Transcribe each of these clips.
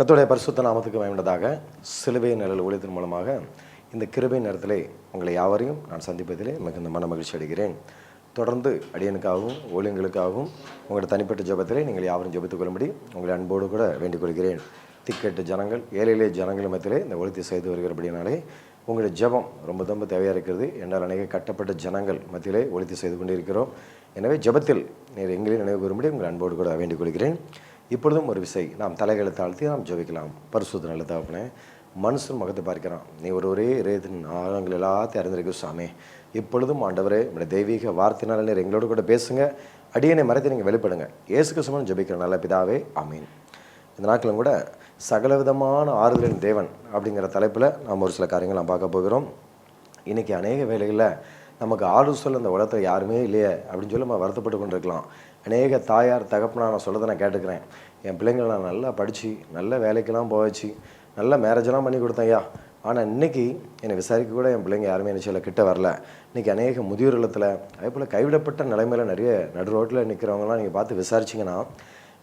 கர்த்தருடைய பரிசுத்த நாமத்துக்கு மகிமையுண்டாதாக. சிலுவை நிழல் ஊழியத்தின் மூலமாக இந்த கிருபை நேரத்திலே உங்களை யாவரையும் நான் சந்திப்பதிலே மிகுந்த மன மகிழ்ச்சி அடைகிறேன். தொடர்ந்து அடியனுக்காகவும் ஊழியங்களுக்காகவும் உங்களுடைய தனிப்பட்ட ஜெபத்திலே நீங்கள் யாவரும் ஜெபித்துக் கொள்ளும்படி உங்களை அன்போடு கூட வேண்டிக் கொள்கிறேன். திக்கெட்டு ஜனங்கள், ஏழை ஜனங்கள் மத்தியிலே இந்த ஒழித்து செய்து வருகிறபடினாலே உங்களுடைய ஜெபம் ரொம்ப தேவையாக இருக்கிறது. என்றால் அநேக கட்டப்பட்ட ஜனங்கள் மத்தியிலே ஒழித்து செய்து கொண்டு இருக்கிறோம். எனவே ஜெபத்தில் நீர் எங்களையும் நினைவு கூறும்படி உங்கள் அன்போடு கூட வேண்டிக் கொள்கிறேன். இப்பொழுதும் ஒரு விசை நாம் தலைகளை தாழ்த்தி நாம் ஜெபிக்கலாம். பரிசுத்த நல்ல தகப்பனே, மனுஷன் முகத்தை பார்க்கிறான், நீ ஒரே ரேதின் ஆழங்கள் எல்லாத்தையும் அறிந்திருக்க சாமி. இப்பொழுதும் ஆண்டவரே, நம்முடைய தெய்வீக வார்த்தையினால நீர் எங்களோடு கூட பேசுங்க. அடியனை மறைத்து நீங்கள் வெளிப்படுங்க. இயேசு கிறிஸ்துவின் ஜெபிக்கிற நல்ல பிதாவே, ஆமீன். இந்த நாட்களும் கூட சகலவிதமான ஆறுதலின் தேவன் அப்படிங்கிற தலைப்பில் நாம் ஒரு சில காரியங்கள் நாம் பார்க்க போகிறோம். இன்றைக்கி அநேக வேலைகளில் நமக்கு ஆலோசனை இந்த உலகத்தில் யாருமே இல்லையே அப்படின்னு சொல்லி நம்ம வருத்தப்பட்டு கொண்டு இருக்கலாம். அநேக தாயார் தகப்பனா நான் சொல்லதை நான் கேட்டுக்கிறேன். என் பிள்ளைங்களை நான் நல்லா படித்து நல்ல வேலைக்கெல்லாம் போச்சு, நல்ல மேரேஜெல்லாம் பண்ணி கொடுத்தேன் ஐயா. ஆனால் இன்றைக்கி என்னை விசாரிக்க கூட என் பிள்ளைங்க யாருமே நினச்சில கிட்ட வரல. இன்றைக்கி அநேக முதியோர் இல்லத்தில் அதே போல் கைவிடப்பட்ட நிலைமையில் நிறைய நடு ரோட்டில் நிற்கிறவங்களாம் நீங்கள் பார்த்து விசாரிச்சிங்கன்னா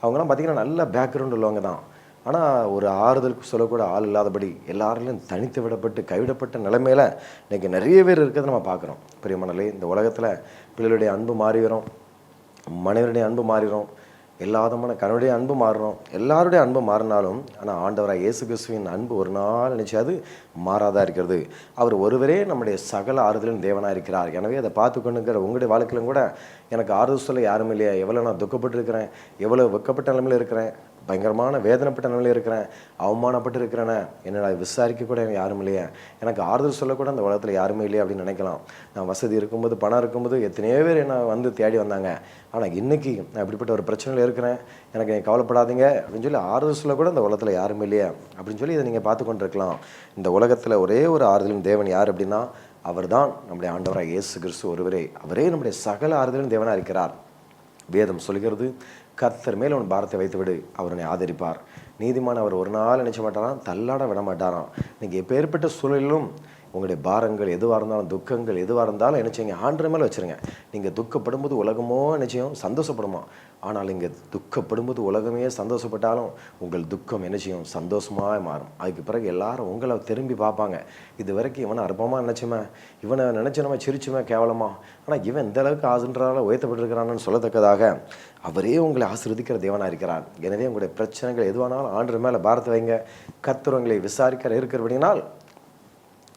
அவங்களாம் பார்த்திங்கன்னா நல்ல பேக்ரவுண்ட் உள்ளவங்க தான். ஆனால் ஒரு ஆறுதலுக்கு சொல்லக்கூட ஆள் இல்லாதபடி எல்லாரிலையும் தனித்து விடப்பட்டு கைவிடப்பட்ட நிலைமையில் இன்றைக்கி நிறைய பேர் இருக்கிறத நம்ம பார்க்குறோம். பிரியமானலே, இந்த உலகத்தில் பிள்ளைகளுடைய அன்பு மாறி வரும், மனைவருடைய அன்பு மாறிடும், எல்லாதமான கணவருடைய அன்பு மாறணும், எல்லாருடைய அன்பு மாறினாலும் ஆனால் ஆண்டவராக இயேசு கிறிஸ்துவின் அன்பு ஒரு நாள் நினைச்சாது மாறாதான் இருக்கிறது. அவர் ஒருவரே நம்முடைய சகல ஆறுதலின் தேவனாக இருக்கிறார். எனவே அதை பார்த்து கொண்டுங்கிற உங்களுடைய வாழ்க்கையிலும் கூட எனக்கு ஆறுதல் சொல்ல யாரும் இல்லையா, எவ்வளோ நான் துக்கப்பட்டு இருக்கிறேன், எவ்வளோ வெக்கப்பட்ட நிலைமையில் இருக்கிறேன், பயங்கரமான வேதனைப்பட்ட நிலையில் இருக்கிறேன், அவமானப்பட்டு இருக்கிறேனே, என்னடா விசாரிக்க கூட எனக்கு யாரும் இல்லையா, எனக்கு ஆறுதல் சொல்லக்கூட அந்த உலகத்தில் யாருமே இல்லையா அப்படின்னு நினைக்கலாம். நான் வசதி இருக்கும்போது, பணம் இருக்கும்போது எத்தனையோ பேர் என்னை வந்து தேடி வந்தாங்க. ஆனால் இன்றைக்கி நான் இப்படிப்பட்ட ஒரு பிரச்சனையில் இருக்கிறேன், எனக்கு கவலைப்படாதீங்க அப்படின்னு சொல்லி ஆறுதல் சொல்லக்கூட அந்த உலகத்தில் யாரும் இல்லையா அப்படின்னு சொல்லி இதை நீங்கள் பார்த்து கொண்டிருக்கலாம். இந்த உலகத்தில் ஒரே ஒரு ஆறுதலின் தேவன் யார் அப்படின்னா அவர் தான் நம்முடைய ஆண்டவராக இயேசு கிறிஸ்து ஒருவரே. அவரே நம்முடைய சகல ஆறுதலின் தேவனாக இருக்கிறார். வேதம் சொல்கிறது, கர்த்தர் மேல் அவன் பாரத்தை வைத்து விடு, அவனை ஆதரிப்பார். நீதிமான் அவர் ஒரு நாள் நினைச்ச மாட்டாராம், தள்ளாட விட மாட்டாராம். நீங்கள் எப்பேற்பட்ட சூழலிலும் உங்களுடைய பாரங்கள் எதுவாக இருந்தாலும், துக்கங்கள் எதுவாக இருந்தாலும் என்ன செய்யுங்க, ஆண்டவர் மேலே வச்சுருங்க. நீங்கள் துக்கப்படும்போது உலகமோ நிச்சயம் சந்தோஷப்படுமா, ஆனால் இங்கே துக்கப்படும்போது உலகமே சந்தோஷப்பட்டாலும் உங்கள் துக்கம் என்ன செய்யும், சந்தோஷமாக மாறும். அதுக்கு பிறகு எல்லாரும் உங்களை திரும்பி பார்ப்பாங்க. இது வரைக்கும் இவனை அற்பமாக நினச்சுமே, இவனை நினச்சி நம்ம சிரிச்சுமே கேவலமா, ஆனால் இவன் இந்த அளவுக்கு ஆசுன்றால உயர்த்தப்பட்டிருக்கிறான்னு சொல்லத்தக்கதாக அவரே உங்களை ஆசீர்வதிக்கிற தேவனாக இருக்கிறார். எனவே உங்களுடைய பிரச்சனைகள் எதுவானாலும் ஆண்டவர் மேலே பாரத்தை வைங்க. கர்த்தர் உங்களை விசாரிக்கிற இருக்கிறபடினால்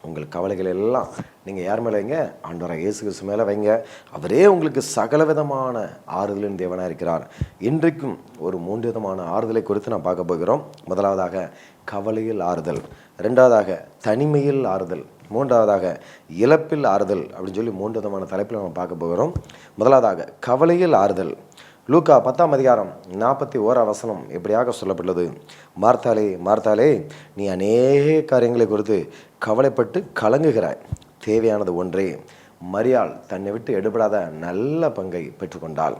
உங்கள் கவலைகள் எல்லாம் நீங்கள் யார் மேலே வைங்க, ஆண்டவராக இயேசு கிறிஸ்து மேலே வைங்க. அவரே உங்களுக்கு சகல விதமான ஆறுதலின் தேவனாக இருக்கிறார். இன்றைக்கும் ஒரு 3 விதமான ஆறுதலை குறித்து நான் பார்க்க போகிறோம். முதலாவதாக கவலையில் ஆறுதல், ரெண்டாவதாக தனிமையில் ஆறுதல், மூன்றாவதாக இழப்பில் ஆறுதல் அப்படின்னு சொல்லி 3 விதமான தலைப்பில் நம்ம பார்க்க போகிறோம். முதலாவதாக கவலையில் ஆறுதல். லூக்கா 10ஆம் அதிகாரம் 41ஆம் வசனம் எப்படியாக சொல்லப்பட்டுள்ளது, மார்த்தாலே மார்த்தாலே, நீ அநேக காரியங்களை குறித்து கவலைப்பட்டு கலங்குகிறாய், தேவையானது ஒன்றே, மரியாள் தன்னை விட்டு எடுபடாத நல்ல பங்கை பெற்றுக்கொண்டாள்.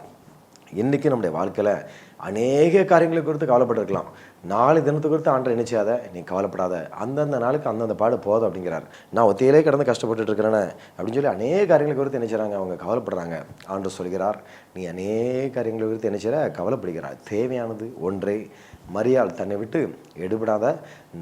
இன்றைக்கி நம்முடைய வாழ்க்கையில் அநேக காரியங்களை குறித்து கவலைப்பட்டிருக்கலாம். நாளை தினத்தை குறித்து ஆண்டவர் நினைச்சாத, நீ கவலைப்படாத, அந்தந்த நாளுக்கு அந்தந்த பாடு போதும் அப்படிங்கிறார். நான் ஒத்தையிலே கடந்து கஷ்டப்பட்டு இருக்கிறேன்னு அப்படின்னு சொல்லி அநேக காரியங்களை குறித்து நினைச்சாங்க, அவங்க கவலைப்படுறாங்க. ஆண்டவர் சொல்கிறார், நீ அநேக காரியங்களை குறித்து நினைச்சிட கவலைப்படுகிறார், தேவையானது ஒன்றே, மரியாள் தன்னை விட்டு எடுபடாத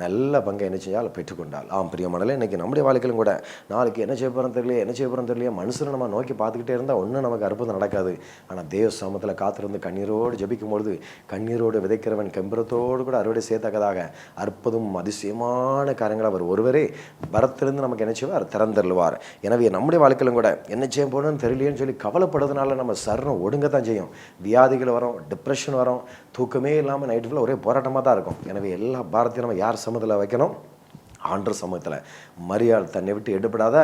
நல்ல பங்கை என்ன செய்யால் பெற்றுக்கொண்டாள். பிரியமானலே, இன்றைக்கி நம்முடைய வாழ்க்கையிலும் கூட நாளைக்கு என்ன செய்ய போகிறோம் தெரியலையே, என்ன செய்ய போகிறோம் தெரியலையே, மனுஷனை நம்ம நோக்கி பார்த்துக்கிட்டே இருந்தால் ஒன்றும் நமக்கு அற்புதம் நடக்காது. ஆனால் தேவ சமூகத்தில் காத்திருந்து கண்ணீரோடு ஜபிக்கும் பொழுது கண்ணீரோடு விதைக்கிறவன் கெம்பரத்தோடு கூட அறுவடை சேர்த்தக்கதாக அற்புதம் அதிசயமான காரியங்கள் அவர் ஒருவரே வரத்திலிருந்து நமக்கு என்ன செய்வார், திறந்தருள்வார். எனவே நம்முடைய வாழ்க்கையிலும் கூட என்ன செய்ய போகணும்னு தெரியலையேன்னு சொல்லி கவலைப்படுறதுனால நம்ம சரணம் ஒடுங்க தான் செய்யும். வியாதிகள் வரும், டிப்ரெஷன் வரும், தூக்கமே இல்லாமல் நைட்டு ஃபுல்லாக ஒரே போராட்டமாக தான் இருக்கும். எனவே எல்லா பாரத்தையும் நம்ம யார் சமூகத்தில் வைக்கணும், ஆண்டவர் சமூகத்தில். மரியாள் தன்னை விட்டு எடுபடாத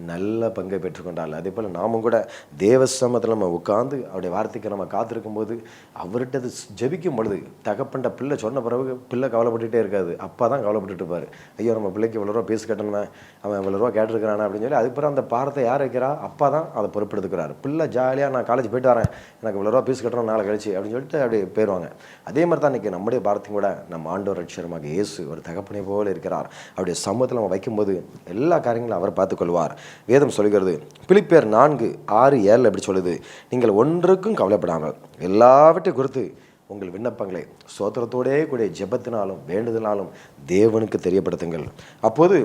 நல்ல பங்கை பெற்றுக்கொண்டாள். அதே போல் நாமும் கூட தேவ சமூகத்தில் நம்ம உட்கார்ந்து அவருடைய வார்த்தைக்கு நம்ம காத்திருக்கும் போது அவர்கிட்ட ஜெபிக்கும் பொழுது தகப்பண்ட பிள்ளை சொன்ன பிறகு பிள்ளை கவலைப்பட்டுகிட்டே இருக்காது, அப்பா தான் கவலைப்பட்டுட்டு இருப்பார். ஐயோ நம்ம பிள்ளைக்கு இவ்வளோ ரூபா பீஸ் கட்டணுமே, அவன் இவ்வளோ ரூபா கேட்டிருக்கிறானா அப்படின்னு சொல்லி அதுக்கப்புறம் அந்த பாரத்தை யார் வைக்கிறா, அப்பா தான் அதை பொறுப்பெடுத்துக்கிறார். பிள்ளை ஜாலியாக நான் காலேஜ் போயிட்டு வரேன், எனக்கு இவ்வளோ ரூபா பீஸ் கட்டணும் நாளை கழிச்சு அப்படின்னு சொல்லிட்டு அப்படி போயிடுவாங்க. அதே மாதிரி தான் இன்றைக்கி நம்முடைய பாரத்தையும் கூட நம்ம ஆண்டவர் ரட்சகராக இயேசு ஒரு தகப்பனை போல் இருக்கிறார். அவருடைய சமூகத்தில் நம்ம வைக்கும்போது எல்லா காரியங்களும் அவர் பார்த்துக்கொள்வார். வேதம் சொல்கிறது, பிலிப்பியர் 4:6-7 எப்படி சொல்லுது, நீங்கள் ஒன்றுக்கும் கவலைப்படாமல் எல்லாவற்றையும் குறித்து உங்கள் விண்ணப்பங்களை சோத்திரத்தோடே கூடிய ஜெபத்தினாலும் வேண்டுதலாலும் தேவனுக்கு தெரியப்படுத்துங்கள். அப்போது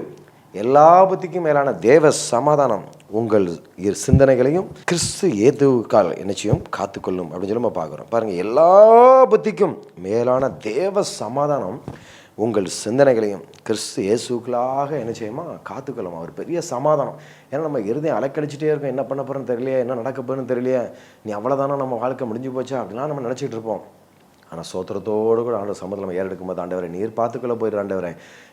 எல்லா புத்திக்கும் மேலான தேவ சமாதானம் உங்கள் சிந்தனைகளையும் கிறிஸ்து இயேசுவுக்கால் என்னச்சையும் காத்துக்கொள்ளும் அப்படின்னு சொல்லி நம்ம பார்க்குறோம். பாருங்கள், எல்லா புத்திக்கும் மேலான தேவ சமாதானம் உங்கள் சிந்தனைகளையும் கிறிஸ்து இயேசுக்களாக என்ன செய்யுமா காத்துக்கொள்ளும். அவர் பெரிய சமாதானம். ஏன்னா நம்ம இருதயம் அலைக்கழிச்சிட்டே இருக்கோம், என்ன பண்ண போகிறோன்னு தெரியலையே, என்ன நடக்க போகிறேன்னு தெரியலையே, நீ அவ்வளோதானே நம்ம வாழ்க்கை முடிஞ்சு போச்சா அப்படிலாம் நம்ம நினச்சிட்டு இருப்போம். ஆனால் சோத்திரத்தோடு கூட ஆண்டவர் சம்மதம் நம்ம ஏறெடுக்கும் போது, ஆண்டவரை நீர் பார்த்துக்கொள்ள போயிரு, ஆண்டவரே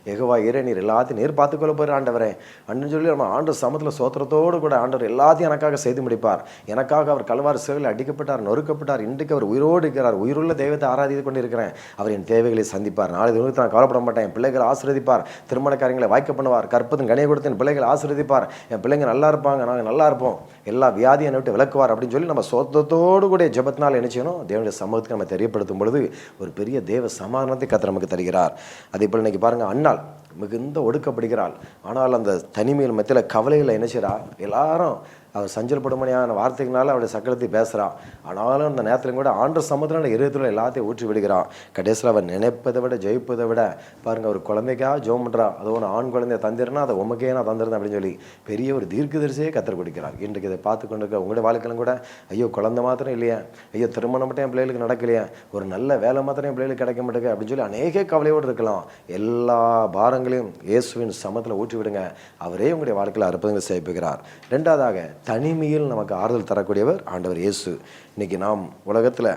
யெகோவா ஈரே நீர் எல்லாத்தையும் நீர் பார்த்துக்கொள்ள போயிரு ஆண்டவரே அப்படின்னு சொல்லி நம்ம ஆண்டவர் சமத்தில் சோத்திரத்தோடு கூட ஆண்டவர் எல்லாத்தையும் எனக்காக செய்து முடிப்பார். எனக்காக அவர் கல்வாரி சிலுவையில் அடிக்கப்பட்டார், நொறுக்கப்பட்டார், இன்றைக்கு அவர் உயிரோடு இருக்கிறார், உயிருள்ள தெய்வத்தை ஆராதித்து கொண்டு இருக்கிறேன். அவர் என் தேவைகளை சந்திப்பார், நாளை தினத்துக்கு நான் கவலைப்பட மாட்டேன், என் பிள்ளைகளை ஆசீர்வதிப்பார், திருமண காரியங்களை வாய்க்க பண்ணுவார், கற்பத்தின் கனியை கொடுத்து என் பிள்ளைகளை ஆசீர்வதிப்பார், என் பிள்ளைங்க நல்லா இருப்பாங்க, நாங்கள் நல்லா இருப்போம், எல்லா வியாதியை என்னை விட்டு விளக்குவார் அப்படின்னு சொல்லி நம்ம சோத்திரத்தோடு கூட ஜெபத்தினால் என்ன செய்யணும், தேவனுடைய சமூகத்துக்கு நம்ம தெரியப்படுத்தும் பொழுது ஒரு பெரிய தேவ சமாதானத்தை கர்த்தர் நமக்கு தருகிறார். அதே போல் இன்னைக்கு பாருங்கள், அன்னாள் மிகுந்த ஒடுக்கப்படுகிறாள். ஆனால் அந்த தனிமையில் மத்தியில் கவலையில் என்ன செய்கிறா, எல்லாரும் அவர் சஞ்சல்படும்படியான வார்த்தைகளால் அவருடைய சக்கரத்தை பேசுகிறான். ஆனாலும் அந்த நேரத்திலும் கூட ஆண்டவர் சமுத்திரம் இருதயத்தில் எல்லாத்தையும் ஊற்றி விடுகிறான். கடைசியில் அவர் நினைப்பதை விட ஜெயிப்பதை விட பாருங்கள், ஒரு குழந்தைக்காக ஜெபம் பண்ணுறா. அது ஒன்று ஆண் குழந்தைய தந்திரனா அதை உமக்கே நான் தந்துருந்தேன் அப்படின்னு சொல்லி பெரிய ஒரு தீர்க்கதரிசியே கற்றுக் கொடுக்கிறார். இன்றைக்கு இதை பார்த்து கொண்டு இருக்க உங்களுடைய வாழ்க்கையிலும் கூட, ஐயோ குழந்தை மாத்திரம் இல்லையா, ஐயோ திருமணம் மட்டும் என் பிள்ளைகளுக்கு நடக்கலையா, ஒரு நல்ல வேலை மாத்திரம் என் பிள்ளைகளுக்கு கிடைக்க மாட்டேங்க அப்படின்னு சொல்லி அநேக கவலையோடு இருக்கலாம். எல்லா பாரங்களையும் இயேசுவின் சமத்தில் ஊற்றி விடுங்க. அவரே உங்களுடைய வாழ்க்கையில் அற்புதங்களை செய்கிறார். ரெண்டாவதாக, தனிமையில் நமக்கு ஆறுதல் தரக்கூடியவர் ஆண்டவர் இயேசு. இன்றைக்கி நாம் உலகத்தில்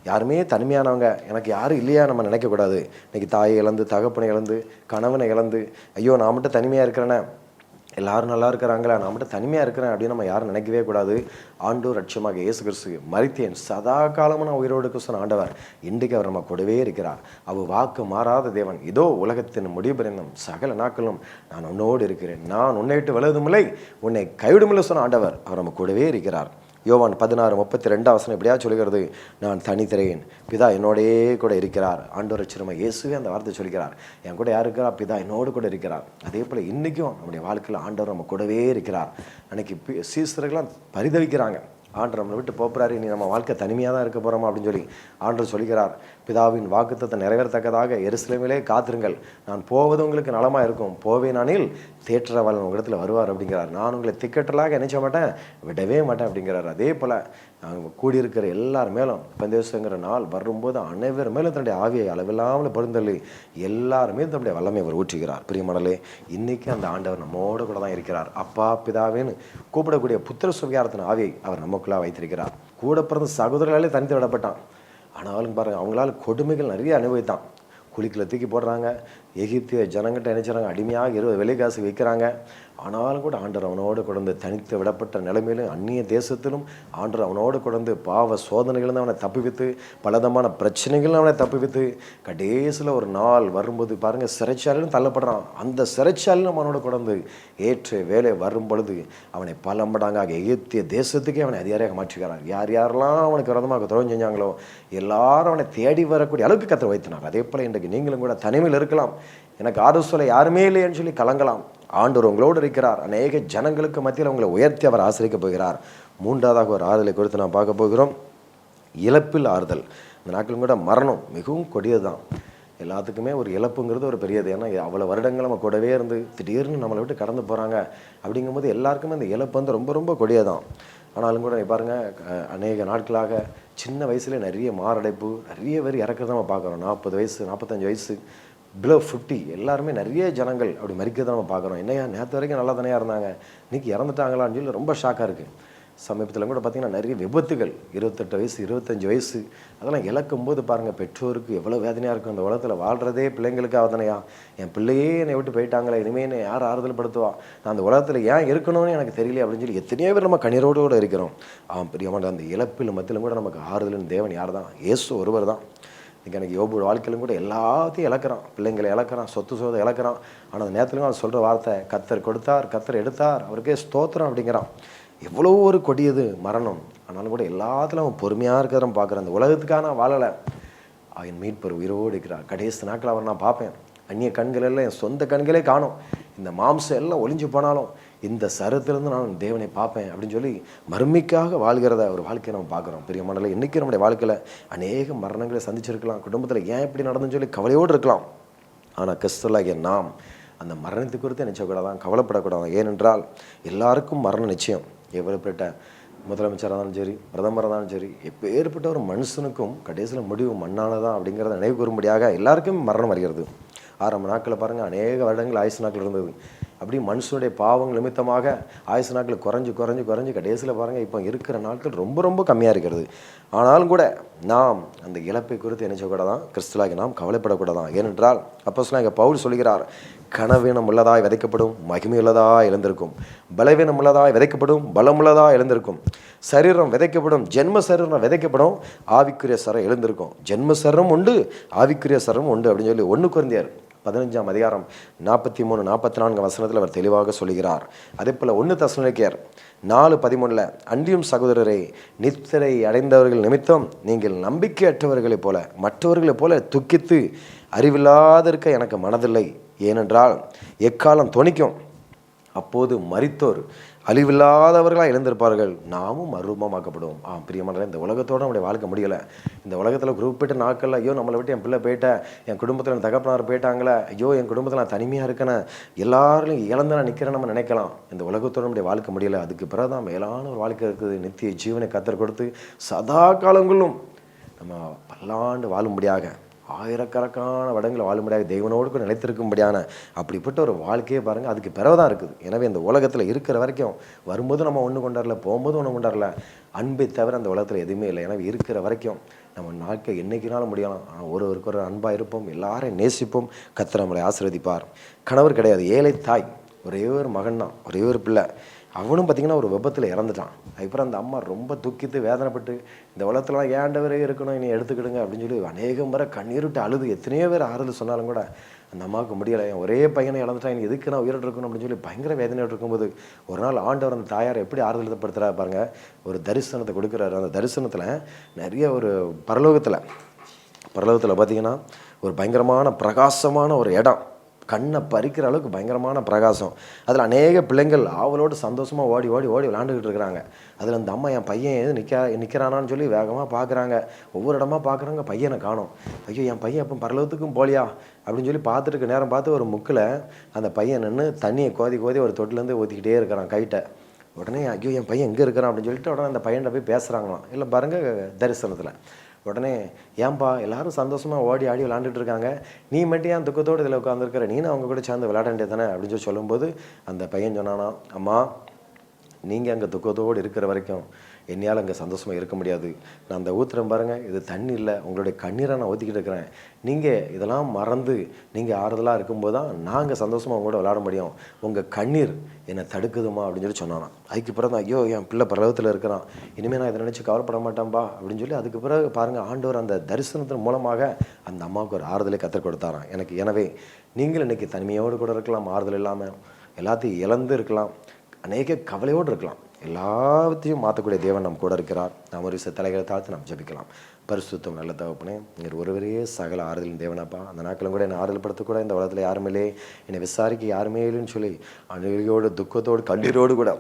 யாருமே தனிமையானவங்க, எனக்கு யாரும் இல்லையா நம்ம நினைக்கக்கூடாது. இன்றைக்கி தாயை இழந்து, தகப்பனை இழந்து, கணவனை இழந்து, ஐயோ நான் மட்டும் தனிமையாக இருக்கிறேனே, எல்லாரும் நல்லா இருக்கிறாங்களா, நான் மட்டும் தனிமையாக இருக்கிறேன் அப்படின்னு நம்ம யாரும் நினைக்கவே கூடாது. ஆண்டோர் ரட்சமாக இயேசு கிறிஸ்து மரித்தேன் சதா காலமும் நான் உயிரோடு சொன்ன ஆண்டவர் இன்றைக்கு அவர் நம்ம கூடவே இருக்கிறார். அவர் வாக்கு மாறாத தேவன். இதோ உலகத்தின் முடிபெறிந்தும் சகல நாட்களும் நான் உன்னோடு இருக்கிறேன், நான் உன்னை விட்டு விலகுதுமில்லை, உன்னை கைவிடுமில்லை சொன்ன ஆண்டவர் அவர் நம்ம கூடவே இருக்கிறார். யோவான் 16:32 எப்படியா சொல்கிறது, நான் தனித்திரையேன், பிதா என்னோடையே கூட இருக்கிறார். ஆண்டவர் ரட்சகர் இயேசுவே அந்த வார்த்தை சொல்கிறார், என் கூட யார் இருக்கிறார், பிதா என்னோடு கூட இருக்கிறார். அதே போல் இன்றைக்கும் நம்முடைய வாழ்க்கையில் ஆண்டவர் நம்ம கூடவே இருக்கிறார். அன்றைக்கி சீசர்கள்லாம் பரிதவிக்கிறாங்க, ஆண்டவர் நம்மளை விட்டு போகிறாரு, இனி நம்ம வாழ்க்கை தனிமையாக தான் இருக்க போகிறோமா அப்படின்னு சொல்லி ஆண்டவர் சொல்கிறார், பிதாவின் வாக்குத்தத்தை நிறைவேறத்தக்கதாக எருசலேமிலே காத்திருங்கள், நான் போவது உங்களுக்கு நலமாக இருக்கும், போவேனானில் தேற்றவாளன் உங்களிடத்தில் வருவார் அப்படிங்கிறார். நான் உங்களை திக்கட்டலாக நினைச்ச மாட்டேன், விடவே மாட்டேன் அப்படிங்கிறார். அதே போல் நாங்கள் கூடியிருக்கிற எல்லார் மேலும் பெந்தேசுங்கிற நாள் வரும்போது அனைவர் மேலும் தன்னுடைய ஆவியை அளவில்லாமல் பொருந்தள்ளி எல்லாருமே தன்னுடைய வல்லமை அவர் ஊற்றுகிறார். பிரியமானலே, இன்றைக்கி அந்த ஆண்டவர் நம்மோடு கூட தான் இருக்கிறார். அப்பா பிதாவேன்னு கூப்பிடக்கூடிய புத்திர சுவிகாரத்தின் ஆவியை அவர் நமக்குள்ளாக வைத்திருக்கிறார். கூட பிறந்த சகோதரர்களாலே தனித்து விடப்பட்டான். ஆனாலும் பாருங்கள், அவங்களால கொடுமைகள் நிறைய அனுபவித்தான். குழிக்கில் தூக்கி போடுறாங்க, எகிப்திய ஜனங்கிட்ட நினைச்சாங்க, அடிமையாக 20 வெள்ளி காசு வைக்கிறாங்க. ஆனாலும் கூட ஆண்டவர் அவனோடு கொண்டு தனித்து விடப்பட்ட நிலைமையிலும் அந்நிய தேசத்திலும் ஆண்டவர் அவனோடு கொண்டு பாவ சோதனைகளும் அவனை தப்புவித்து, பலதமான பிரச்சனைகளும் அவனை தப்புவித்து, கடைசியில் ஒரு நாள் வரும்போது பாருங்கள், சிறைச்சாலையிலும் தள்ளப்படுறான். அந்த சிறைச்சாலையிலும் அவனோடு கொண்டு ஏற்ற வேலை வரும் பொழுது அவனை பல மடங்காக எகிப்திய தேசத்துக்கே அவனை அதிகாரியாக மாற்றுகிறார். யார் யாரெல்லாம் அவனுக்கு விரதமாக துரோகம் செஞ்சாங்களோ எல்லாரும் அவனை தேடி வரக்கூடிய அளவுக்கு கர்த்தர் வைத்தினார். அதே போல் இன்றைக்கு நீங்களும் கூட தனிமையில் இருக்கலாம், எனக்கு ஆறுதல் சொல்ல யாருமே இல்லைன்னு சொல்லி கலங்கலாம். ஆண்டவர் உங்களோடு இருக்கிறார். அநேக ஜனங்களுக்கு மத்தியில் உங்களை உயர்த்தி அவர் ஆசிரிக்க போகிறார். மூன்றாவதாக ஒரு ஆறுதலை குறித்து நாம் பார்க்க போகிறோம், இழப்பில் ஆறுதல். இந்த நாட்களும் கூட மரணம் மிகவும் கொடியது தான். எல்லாத்துக்குமே ஒரு இழப்புங்கிறது ஒரு பெரியது. ஏன்னா அவ்வளோ வருடங்கள் நம்ம கூடவே இருந்து திடீர்னு நம்மளை விட்டு கடந்து போகிறாங்க. அப்படிங்கும்போது எல்லாருக்குமே அந்த இழப்பு வந்து ரொம்ப ரொம்ப கொடியதான். ஆனாலும் கூட பாருங்கள், அநேக நாட்களாக சின்ன வயசுலேயே நிறைய மாரடைப்பு, நிறைய பேர் இறக்கிறத நம்ம பார்க்குறோம். 40 வயசு 45 வயசு பிலோ 50 எல்லாருமே நிறைய ஜனங்கள் அப்படி மறிக்கிறத நம்ம பார்க்குறோம். என்னையா நேற்று வரைக்கும் நல்லா தானே இருந்தாங்க, இன்றைக்கி இறந்துட்டாங்களான்னு சொல்லி ரொம்ப ஷாக்காக இருக்குது. சமீபத்தில் கூட பார்த்திங்கன்னா நிறைய விபத்துகள், 28 வயசு 25 வயசு அதெல்லாம் இழக்கும்போது பாருங்கள், பெற்றோருக்கு எவ்வளோ வேதனையாக இருக்கும். அந்த உலகத்தில் வாழ்கிறதே பிள்ளைங்களுக்கு அவதனையா, என் பிள்ளையே என்னை விட்டு போயிட்டாங்களே, இனிமேல் என்னை யார் ஆறுதல் படுத்துவா, நான் அந்த உலகத்தில் ஏன் இருக்கணும்னு எனக்கு தெரியல அப்படின்னு சொல்லி எத்தனையோ பேர் நம்ம கண்ணீரோடு கூட இருக்கிறோம். பிரியமான அந்த இழப்பில் மத்தியிலும் கூட நமக்கு ஆறுதலின் தேவன் யார் தான்? இயேசு ஒருவர் தான். இன்றைக்கி எனக்கு யோபு வாழ்க்கையிலும் கூட எல்லாத்தையும் இழக்கிறான், பிள்ளைங்களை இழக்கிறான், சொத்து சோதை இழக்கிறான். ஆனால் அந்த நேரத்துலையும் அவன் சொல்கிற வார்த்தை, கர்த்தர் கொடுத்தார், கர்த்தர் எடுத்தார், அவருக்கே ஸ்தோத்திரம் அப்படிங்கிறான். எவ்வளோ ஒரு கொடியது மரணம். ஆனாலும் கூட எல்லாத்துலையும் அவன் பொறுமையாக இருக்கிறவன் பார்க்குறான். அந்த உலகத்துக்காக நான் வாழலை, அவன் மீட்பர் உயிரோடு இருக்கிறார். கடைசி நாட்கள் அவர் நான் பார்ப்பேன், அந்நிய கண்களெல்லாம் என் சொந்த கண்களே காணும், இந்த மாம்சம் எல்லாம் ஒளிஞ்சு போனாலும் இந்த சரத்திலிருந்து நான் தேவனை பார்ப்பேன் அப்படின்னு சொல்லி மறுமைக்காக வாழ்கிறத ஒரு வாழ்க்கையை நம்ம பார்க்குறோம். பெரிய மண்டல இன்றைக்கி நம்முடைய வாழ்க்கையில் அநேக மரணங்களை சந்திச்சிருக்கலாம். குடும்பத்தில் ஏன் இப்படி நடந்துன்னு சொல்லி கவலையோடு இருக்கலாம். ஆனால் கிறிஸ்துவர்களாகிய நாம் அந்த மரணத்தை குறித்து நினைச்சக்கூடாதான், கவலைப்படக்கூடாதான். ஏனென்றால் எல்லாருக்கும் மரணம் நிச்சயம். எவ்வளோப்பட்ட முதலமைச்சராக இருந்தாலும் சரி, பிரதமராக இருந்தாலும் சரி, எப்போ ஏற்பட்ட ஒரு மனுஷனுக்கும் கடைசியில் முடிவு மண்ணானதான் அப்படிங்கிறத நினைவு கூறும்படியாக எல்லாருக்கும் மரணம் வருகிறது. ஆரம்ப நாட்களில் பாருங்கள், அநேக வருடங்கள் ஆயுசு நாட்கள் இருந்தது. அப்படி மனுஷனுடைய பாவங்கள் நிமித்தமாக ஆயுசு நாட்கள் குறைஞ்சு கடைசியில் பாருங்கள் இப்போ இருக்கிற நாட்கள் ரொம்ப ரொம்ப கம்மியாக இருக்கிறது. ஆனாலும் கூட நாம் அந்த இழப்பை குறித்து என்ன செய்யக்கூடாதான், கிறிஸ்துவாகி நாம் கவலைப்படக்கூடாதான். ஏனென்றால் அப்போஸ்தலனாகிய இங்கே பவுல் சொல்கிறார், கனவீனம் உள்ளதாய் விதைக்கப்படும் மகிமையுள்ளதாய் எழுந்திருக்கும், பலவீனம் உள்ளதாய் விதைக்கப்படும் பலமுள்ளதாய் எழுந்திருக்கும். சரீரம் விதைக்கப்படும், ஜென்ம சரீரம் விதைக்கப்படும், ஆவிக்குரிய சரம் எழுந்திருக்கும். ஜென்ம சரம் உண்டு, ஆவிக்குரிய சரம் உண்டு அப்படின்னு சொல்லி 1 கொரிந்தியர் 15ஆம் அதிகாரம் 43, 44 வசனத்தில் அவர் தெளிவாக சொல்கிறார். அதே போல் 1 தெசலோனிக்கேயர் 4:13 அன்றியும் சகோதரரை, நித்திரை அடைந்தவர்கள் நிமித்தம் நீங்கள் நம்பிக்கையற்றவர்களைப் போல மற்றவர்களைப் போல துக்கித்து அறிவில்லாதிருக்க எனக்கு மனதில்லை. ஏனென்றால் எக்காலம் தொனிக்கும், அப்போது மரித்தோர் அழிவில்லாதவர்களாக எழுந்திருப்பார்கள், நாமும் மறுரூபமாக்கப்படுவோம். பிரியமான இந்த உலகத்தோடு நம்முடைய வாழ்க்கை முடியலை. இந்த உலகத்தில் குறிப்பிட்ட நாட்களில் ஐயோ நம்மளை விட்டு என் பிள்ளை போயிட்டேன், என் குடும்பத்தில் என் தகப்பனார் போயிட்டாங்களே, ஐயோ என் குடும்பத்தில் நான் தனிமையாக இருக்கேன்னு எல்லாரும் இழந்து நான் நிற்கிறேன் நம்ம நினைக்கலாம். இந்த உலகத்தோடு நம்முடைய வாழ்க்கை முடியலை. அதுக்கு பிறகு தான் மேலான ஒரு வாழ்க்கை இருக்குது. நித்திய ஜீவனை கத்தர் கொடுத்து சதா காலங்களும் நம்ம பல்லாண்டு வாழும்படியாக, ஆயிரக்கணக்கான வருடங்களை வாழும்படியாக, தெய்வனோடு கூட நிலைத்திருக்கும்படியான அப்படிப்பட்ட ஒரு வாழ்க்கையை பாருங்கள், அதுக்கு பிறகு தான் இருக்குது. எனவே இந்த உலகத்தில் இருக்கிற வரைக்கும் வரும்போது நம்ம ஒன்று கொண்டாடல, போகும்போது ஒன்று கொண்டாடல. அன்பை தவிர அந்த உலகத்தில் எதுவுமே இல்லை. எனவே இருக்கிற வரைக்கும் நம்ம நாட்கள் என்றைக்குனாலும் முடியலாம். ஒருவருக்கு ஒரு அன்பாக இருப்போம், எல்லாரையும் நேசிப்போம். கர்த்தர் நம்மளை ஆசீர்வதிப்பார். கணவர் கிடையாது, ஏழை தாய், ஒரே ஒரு மகன் தான், ஒரே ஒரு பிள்ளை. அவனும் பார்த்திங்கன்னா ஒரு விபத்தில் இறந்துட்டான். அதுக்கப்புறம் அந்த அம்மா ரொம்ப துக்கித்து வேதனைப்பட்டு, இந்த உலகத்துலாம் ஏண்டவரே இருக்கணும், இனி எடுத்துக்கிடுங்க அப்படின்னு சொல்லி அநேகம் முறை கண்ணீர் விட்டு அழுது எத்தனையோ பேர் ஆறுதல் சொன்னாலும் கூட அந்த அம்மாவுக்கு முடியலை. என் ஒரே பையனை இழந்துட்டான், இனி எதுக்கு நான் உயிரோடு இருக்கணும் அப்படின்னு சொல்லி பயங்கர வேதனையோடு இருக்கும்போது ஒரு நாள் ஆண்டவர் அந்த தாயார் எப்படி ஆறுதல்படுத்துகிறா பாருங்கள். ஒரு தரிசனத்தை கொடுக்குறாரு. அந்த தரிசனத்தில் நிறைய ஒரு பரலோகத்தில் பார்த்திங்கன்னா ஒரு பயங்கரமான பிரகாசமான ஒரு இடம், கண்ணை பறிக்கிற அளவுக்கு பயங்கரமான பிரகாசம். அதில் அநேக பிள்ளைங்கள் ஆவலோடு சந்தோஷமாக ஓடி விளாண்டுக்கிட்டு இருக்கிறாங்க. அதில் அந்த அம்மா என் பையன் எது நிற்கிறானான்னு சொல்லி வேகமாக பார்க்குறாங்க. ஒவ்வொரு இடமா பார்க்குறாங்க, பையனை காணோம். ஐயோ என் பையன் அப்போ பரலோகத்துக்கும் போலியா அப்படின்னு சொல்லி பார்த்துட்டு நேரம் பார்த்து ஒரு முக்கில் அந்த பையன் நின்று தண்ணியை கோதி ஒரு தொட்டிலேருந்து ஊற்றிக்கிட்டே இருக்கிறான் கைட்டை. உடனே ஐயோ என் பையன் எங்கே இருக்கிறான் அப்படின்னு சொல்லிட்டு உடனே அந்த பையன்கிட்ட போய் பேசுகிறாங்களாம். இல்லை பாருங்கள் தரிசனத்தில். உடனே ஏன்பா எல்லாரும் சந்தோஷமாக ஓடி ஆடி விளாண்டுட்டு இருக்காங்க, நீ மட்டும் ஏன் துக்கத்தோடு இதில் உட்காந்துருக்கிற, நீனும் அவங்க கூட சேர்ந்து விளையாட வேண்டியது தானே அப்படின்னு சொல்லி சொல்லும்போது அந்த பையன் சொன்னானா, அம்மா நீங்கள் அங்கே துக்கத்தோடு இருக்கிற வரைக்கும் என்னையால் அங்கே சந்தோஷமாக இருக்க முடியாது. நான் அந்த ஊத்துறேன் பாருங்கள், இது தண்ணி இல்லை, உங்களுடைய கண்ணீரை நான் ஊற்றிக்கிட்டு இருக்கிறேன். நீங்கள் இதெல்லாம் மறந்து நீங்கள் ஆறுதலாக இருக்கும்போது தான் நாங்கள் சந்தோஷமாக அவங்க கூட விளையாட முடியும். உங்கள் கண்ணீர் என்னை தடுக்குதுமா அப்படின்னு சொல்லி சொன்னானா. அதுக்கு பிறகு ஐயோ என் பிள்ளை பரலோகத்தில் இருக்கிறான், இனிமேல் நான் இதை நினச்சி கவலைப்பட மாட்டேன்பா அப்படின்னு சொல்லி அதுக்கு பிறகு பாருங்கள் ஆண்டவர் அந்த தரிசனத்தின் மூலமாக அந்த அம்மாவுக்கு ஒரு ஆறுதலை கற்றுக் கொடுத்தாராம் எனக்கு. எனவே நீங்கள் இன்றைக்கி தனிமையோடு கூட இருக்கலாம், ஆறுதல் இல்லாமல் எல்லாத்தையும் இழந்து இருக்கலாம், அநேக கவலையோடு இருக்கலாம். எல்லாத்தையும் மாற்றக்கூடிய தேவன் நம்ம கூட இருக்கிறார். நாம் ஒரு தலைகளை தாழ்த்து நாம் ஜெபிக்கலாம். பரிசுத்தம் நல்ல தகப்பனே, நீங்கள் ஒருவரே சகல ஆறுதலின் தேவனப்பா. அந்த நாட்களும் கூட என்னை ஆறுதல்படுத்தக்கூட இந்த உலகத்தில் யாருமே என்னை விசாரிக்க யாருமே இல்லைன்னு சொல்லி அழுகையோடு துக்கத்தோடு கண்ணீரோடு கூட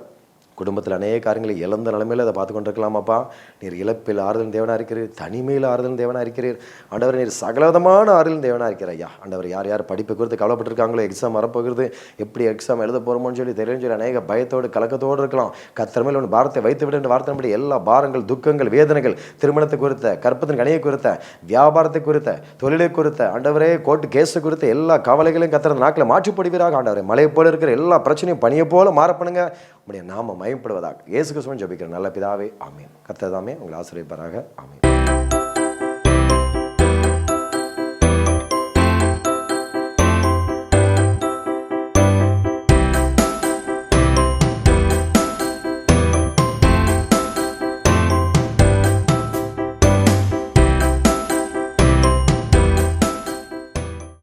குடும்பத்தில் அநேக காரியங்களை இழந்த நிலைமையில் அதை பார்த்து கொண்டிருக்கலாமாப்பா. நீர் இழப்பில் ஆறுதல் தேவனாக இருக்கிறீர், தனிமையில் ஆறுதல் தேவனாக இருக்கிறீர். ஆண்டவர் நீர் சகலவிதமான ஆறுதல் தேவனாக இருக்கிற ஐயா. ஆண்டவர் யார் யார் படிப்பை குறித்து கவலைப்பட்டிருக்காங்களோ, எக்ஸாம் வரப்போகிறது, எப்படி எக்ஸாம் எழுத போகிறோமோன்னு சொல்லி தெரியும் சொல்லி அநேக பயத்தோடு கலக்கத்தோடு இருக்கலாம். கர்த்தர் மேல் ஒன்று பாரத்தை வைத்து விட என்று வார்த்தைப்படி எல்லா பாரங்கள், துக்கங்கள், வேதனைகள், திருமணத்தை குறித்த, கற்பத்தின் கனியை குறித்த, வியாபாரத்தை குறித்த, தொழிலை குறித்த, ஆண்டவரே கோர்ட்டு கேஸை குறித்த எல்லா கவலைகளையும் கர்த்தர் நாட்களை மாற்றிப்படுவீராக. ஆண்டவரே மலையை போல இருக்கிற எல்லா பிரச்சனையும் பனியை போல மாறப்படுங்க. உடைய நாம மயப்படுவதாக இயேசு கிறிஸ்துவின் ஜெபிக்கிற நல்ல பிதாவே, ஆமீன். கர்த்தர் தாமே உங்களை ஆசீர்வதிப்பாராக. ஆமீன்.